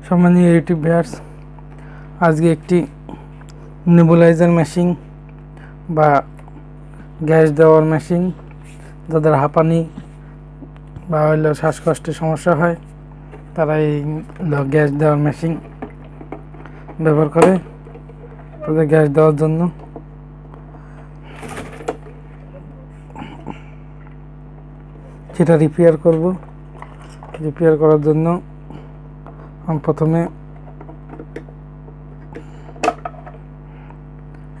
সম্মানীয় YouTube viewers, আজকে একটি নেবুলাইজার মেশিন বা গ্যাস দেওয়ার মেশিন, যাদের হাঁপানি বা হইল শ্বাসকষ্টের সমস্যা হয় তারা এই গ্যাস দেওয়ার মেশিন ব্যবহার করে তাদের গ্যাস দেওয়ার জন্য। সেটা রিপেয়ার করব। রিপেয়ার করার জন্য আমি প্রথমে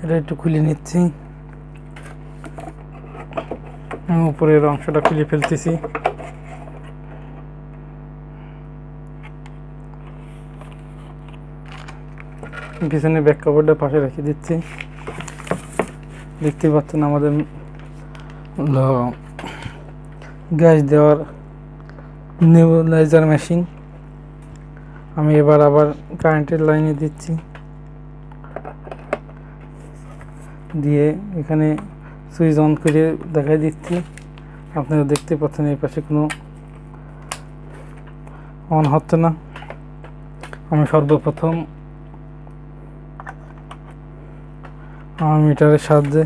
এটা একটু খুলে নিচ্ছি। উপরের অংশটা খুলে ফেলতেছি। পিছনে ব্যাক কভারটা পাশে রেখে দিচ্ছি। দেখতে পাচ্ছেন আমাদের গ্যাস দেওয়ার নেবুলাইজার মেশিন। আমি এবার আবার কারেন্টের লাইনে দিচ্ছি, দিয়ে এখানে সুইচ অন করে দেখাই দিচ্ছি। আপনারা দেখতে পাচ্ছেন এই পাশে কোনো অন হচ্ছে না। আমি সর্বপ্রথম আমার মিটারের সাহায্যে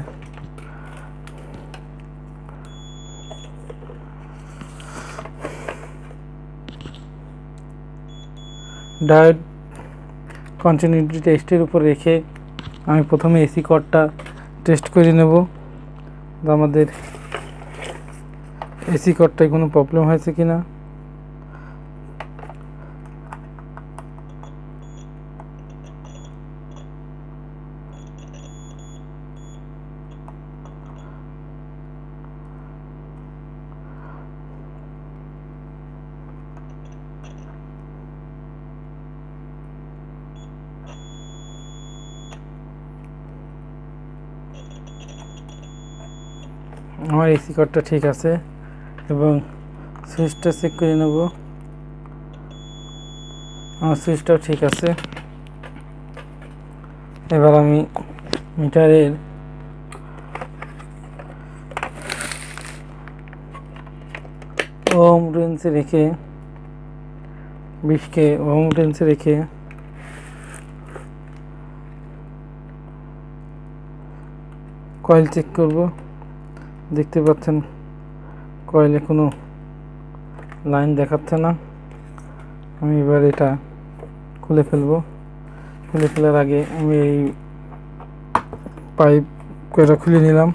ডায়োড কন্টিনিউটি টেস্টের উপর রেখে আমি প্রথমে এসি কর্ডটা টেস্ট করে নেব। আমাদের এসি কর্ডটায় কোনো প্রবলেম হয়েছে কিনা। আমার এসি কর্ডটা ঠিক আছে এবং সুইচটা চেক করে নেব। আমার সুইচটাও ঠিক আছে। এবার আমি মিটারের ওহম রেঞ্জে রেখে 20কে ওহম রেঞ্জে রেখে কয়েল চেক করব। দেখতে পাচ্ছেন কয়েলে কোনো লাইন দেখাচ্ছে না। আমি এবার এটা খুলে ফেলবো। খুলে ফেলার আগে আমি এই পাইপ কয়টা খুলে নিলাম।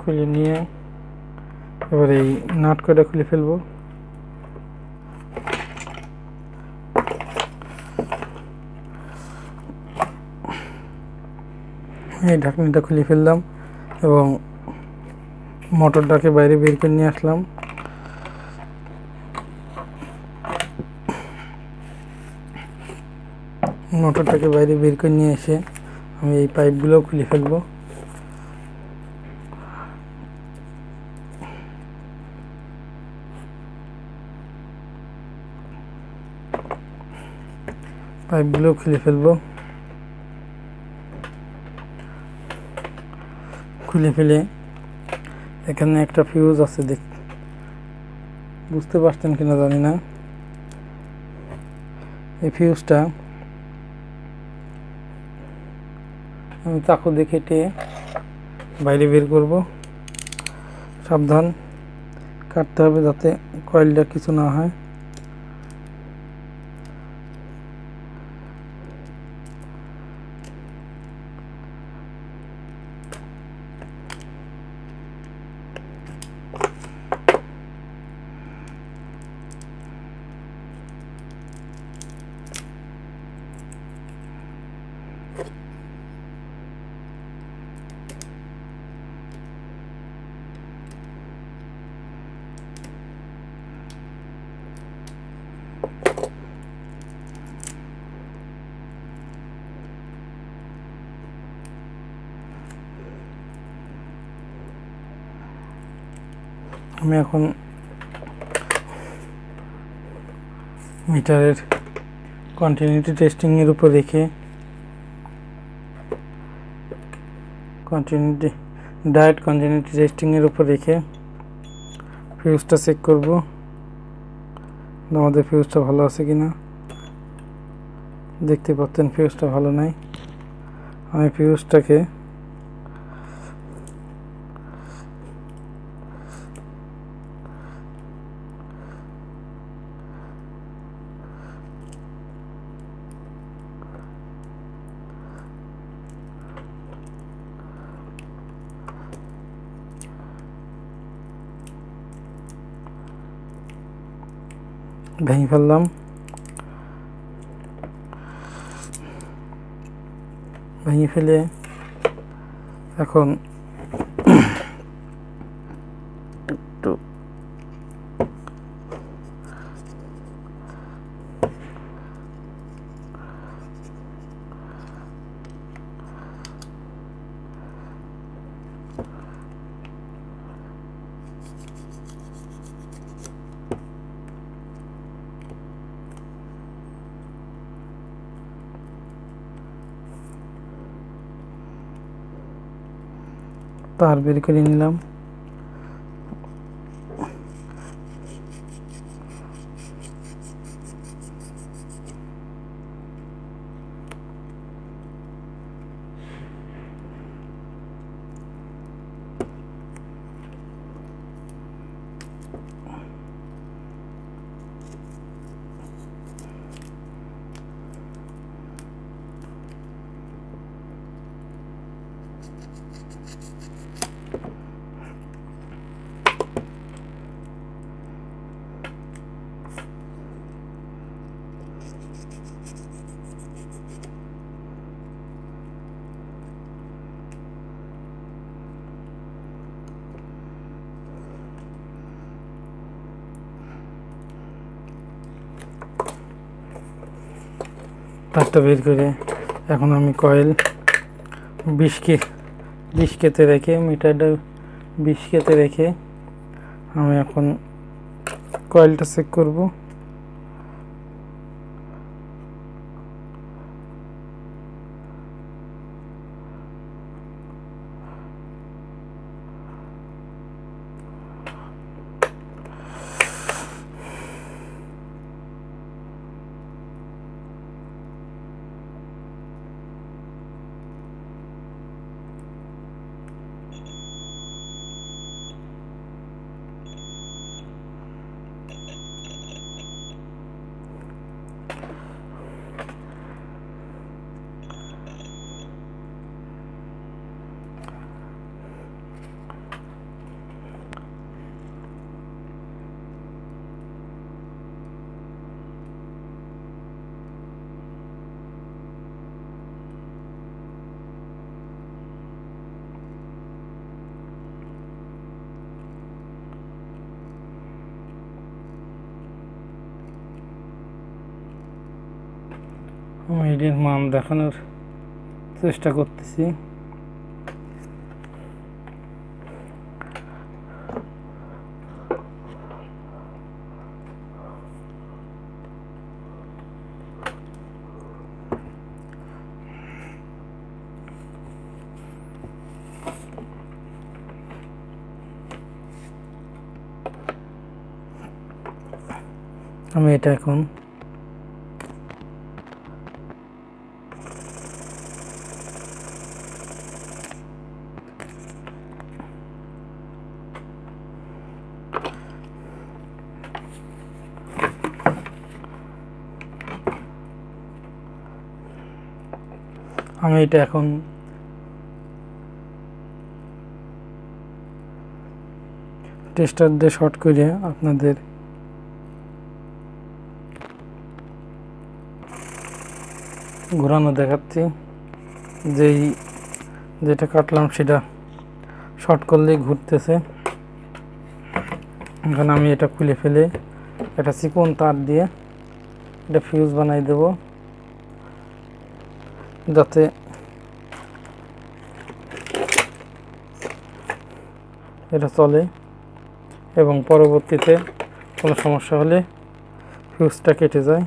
খুলে নিয়ে এবার এই নাট কয়টা খুলে ফেলবো। এই ঢাকনিটা খুলে ফেললাম এবং মোটরটাকে বাইরে বের করে নিয়ে আসলাম। মোটরটাকে বাইরে বের করে নিয়ে এসে আমি এই পাইপগুলো খুলে ফেলবো। পাইপগুলো খুলে ফেলবো। খুলে ফেলে এখানে একটা ফিউজ আছে, বুঝতে পারছেন কিনা জানি না। এই ফিউজটা আমি চাকু দিয়ে কেটে বাইরে বের করব। সাবধান কাটতে হবে যাতে কয়েলটা কিছু না হয়। আমি এখন মিটারের কন্টিনিউটি টেস্টিংয়ের উপর রেখে ডায়েট কন্টিনিউটি টেস্টিংয়ের উপর রেখে ফিউজটা চেক করব আমাদের ফিউজটা ভালো আছে কিনা। দেখতে পাচ্ছেন ফিউজটা ভালো নাই। আমি ফিউজটাকে ভেঙে ফেললাম। ভেঙে ফেলে এখন একটু তার বের করে নিলাম। তারটা বের করে এখন আমি কয়েল 20 কেতে রেখে মিটারটা 20 কেতে রেখে আমি এখন কয়েলটা চেক করব। আমি এটির মান দেখানোর চেষ্টা করতেছি। আমি এটা এখন টেস্টার দিয়ে শর্ট করে আপনাদের ঘোরানো দেখাচ্ছি। যেটা কাটলাম সেটা শর্ট করলেই ঘুরতেছে। এখন আমি এটা খুলে ফেলে একটা চিকন তার দিয়ে এটা ফিউজ বানাই দেব, যাতে এটা চলে এবং পরবর্তীতে কোনো সমস্যা হলে ফিউজটা কেটে যায়।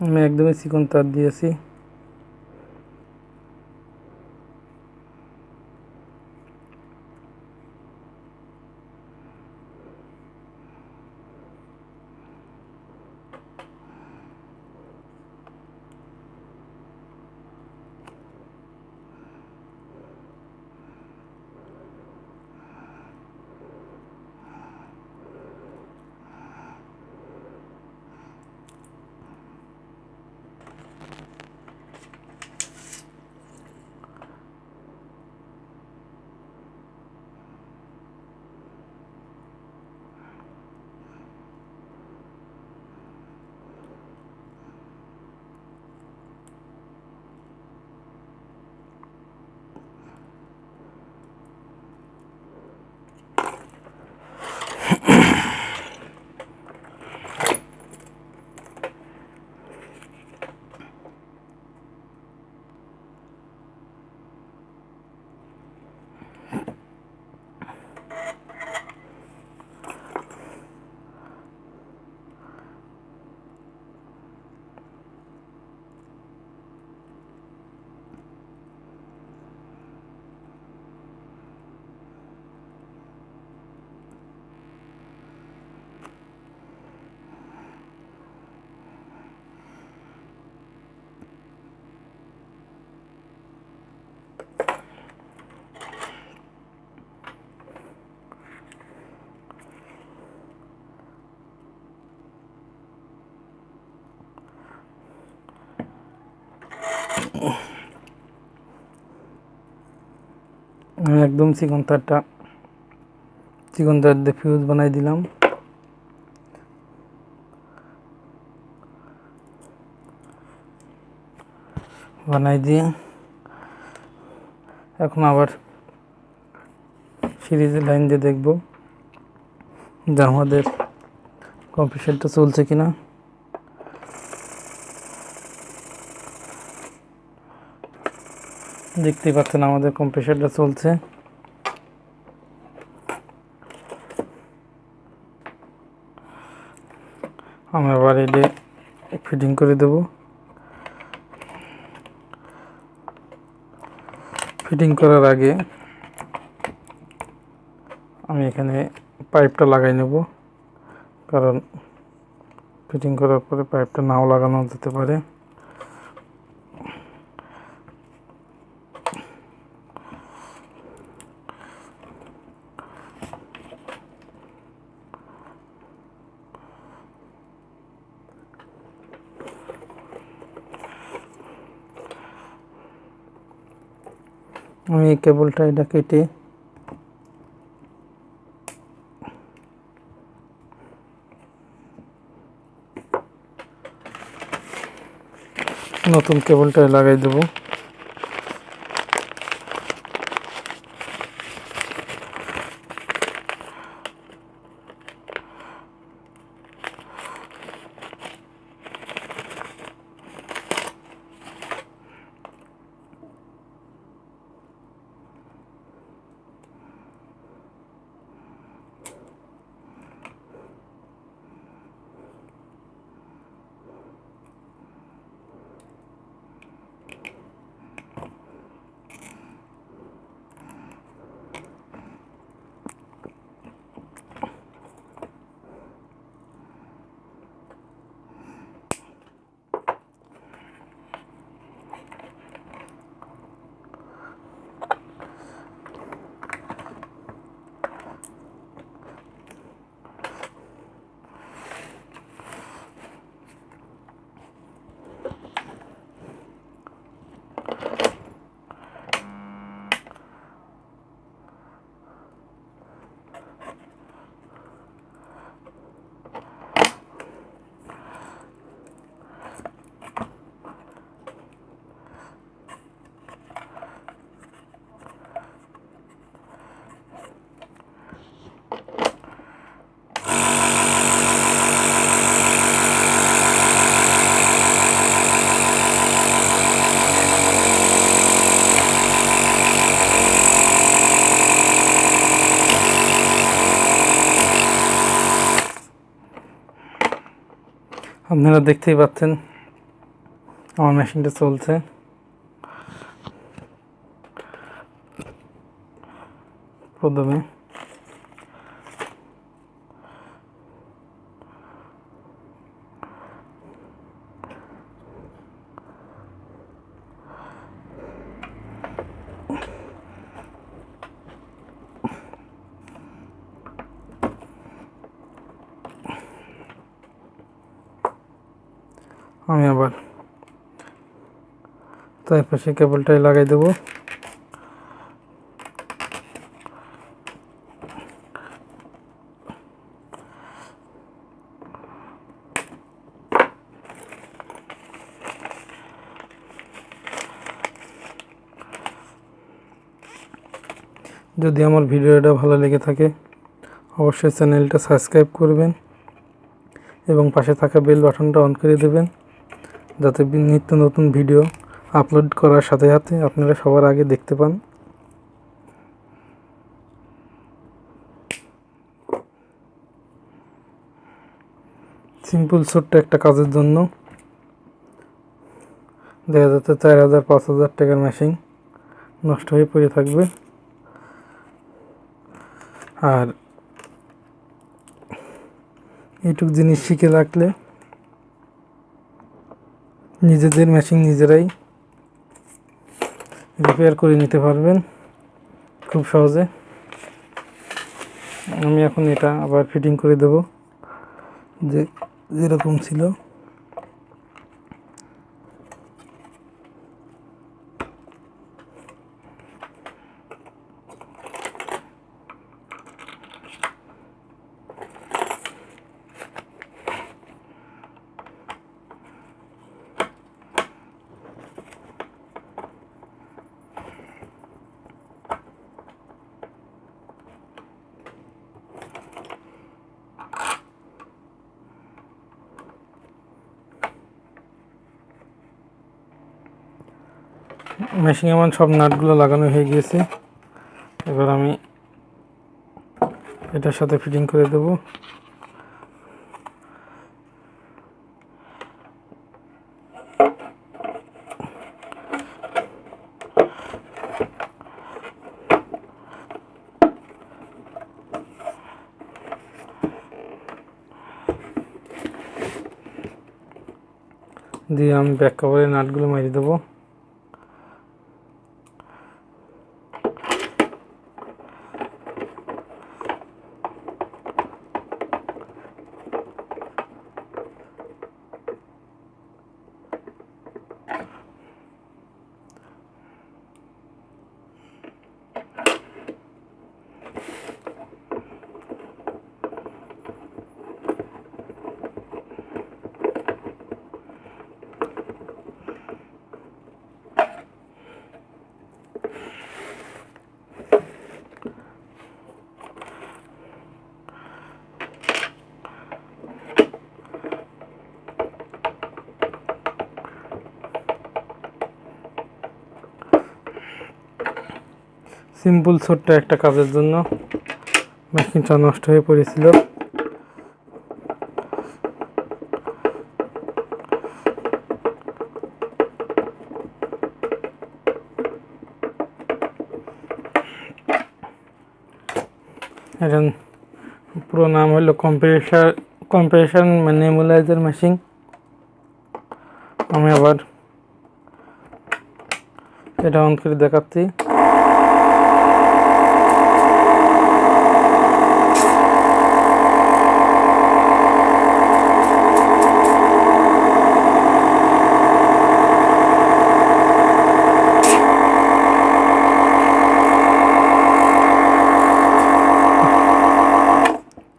আমি একদমই চিকন তার দিয়েছি। আমি একদম চিকন তার দিয়ে ফিউজ বানাই দিলাম। বানাই দিয়ে এখন আবার সিরিজের লাইন দিয়ে দেখব যে আমাদের কম্প্রেসারটা চলছে কিনা। দেখতেই পাচ্ছেন আমাদের কম্প্রেসারটা চলছে। আমি আবার এটা ফিটিং করে দেব। ফিটিং করার আগে আমি এখানে পাইপটা লাগাই নেব, কারণ ফিটিং করার পরে পাইপটা নাও লাগানো যেতে পারে। আমি এই কেবলটা এটা কেটে নতুন কেবলটা লাগাই দেব। আপনারা দেখতেই পাচ্ছেন আমার মেশিনটা চলছে। প্রথমে আমি আবার তার পাশে কেবলটাই লাগাই দেব। যদি আমার ভিডিওটা ভালো লেগে থাকে অবশ্যই চ্যানেলটা সাবস্ক্রাইব করবেন এবং পাশে থাকা বেল বাটনটা অন করে দেবেন, যাতে নিত্য নতুন ভিডিও আপলোড করার সাথে সাথে আপনারা সবার আগে দেখতে পান। সিম্পল ছোট্ট একটা কাজের জন্য দেখা যাচ্ছে 4000-5000 টাকার মেশিন নষ্ট হয়ে পড়ে থাকবে। আর এইটুক জিনিস শিখে রাখলে নিজেদের মেশিন নিজেরাই রিপেয়ার করে নিতে পারবেন খুব সহজে। আমি এখন এটা আবার ফিটিং করে দেব যেরকম ছিল। মেশিনে আমার সব নাটগুলো লাগানো হয়ে গিয়েছে। এবার আমি এটার সাথে ফিটিং করে দেব। দিয়ে আমি ব্যাক কভারের নাটগুলো মারিয়ে দেবো। সিম্পল ছোট্ট একটা কাজের জন্য মেশিনটা নষ্ট হয়ে পড়েছিল। এটার পুরো নাম হলো কম্প্রেসার নেবুলাইজার মেশিন। আমি আবার এটা অন করে দেখাচ্ছি।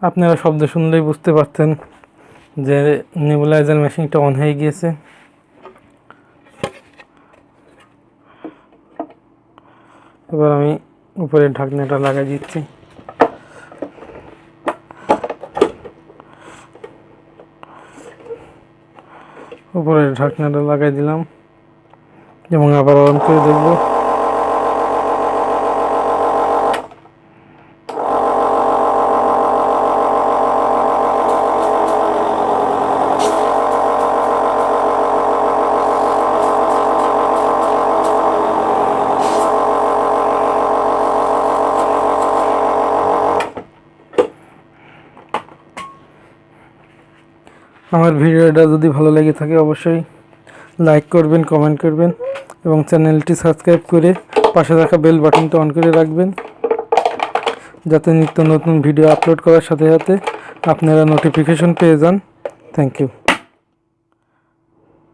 আপনারা শব্দ শুনলেই বুঝতে পারছেন যে নেবুলাইজার মেশিনটা অন হয়ে গিয়েছে। এবার আমি উপরের ঢাকনাটা লাগাই দিচ্ছি। উপরের ঢাকনাটা লাগাই দিলাম এবং আবার অন করে দেখব। আমার ভিডিওটা যদি ভালো লেগে থাকে অবশ্যই লাইক করবেন, কমেন্ট করবেন এবং চ্যানেলটি সাবস্ক্রাইব করে পাশে থাকা বেল বাটনটা অন করে রাখবেন, যাতে নিত্য নতুন ভিডিও আপলোড করার সাথে সাথে আপনারা নোটিফিকেশন পেয়ে যান। Thank you.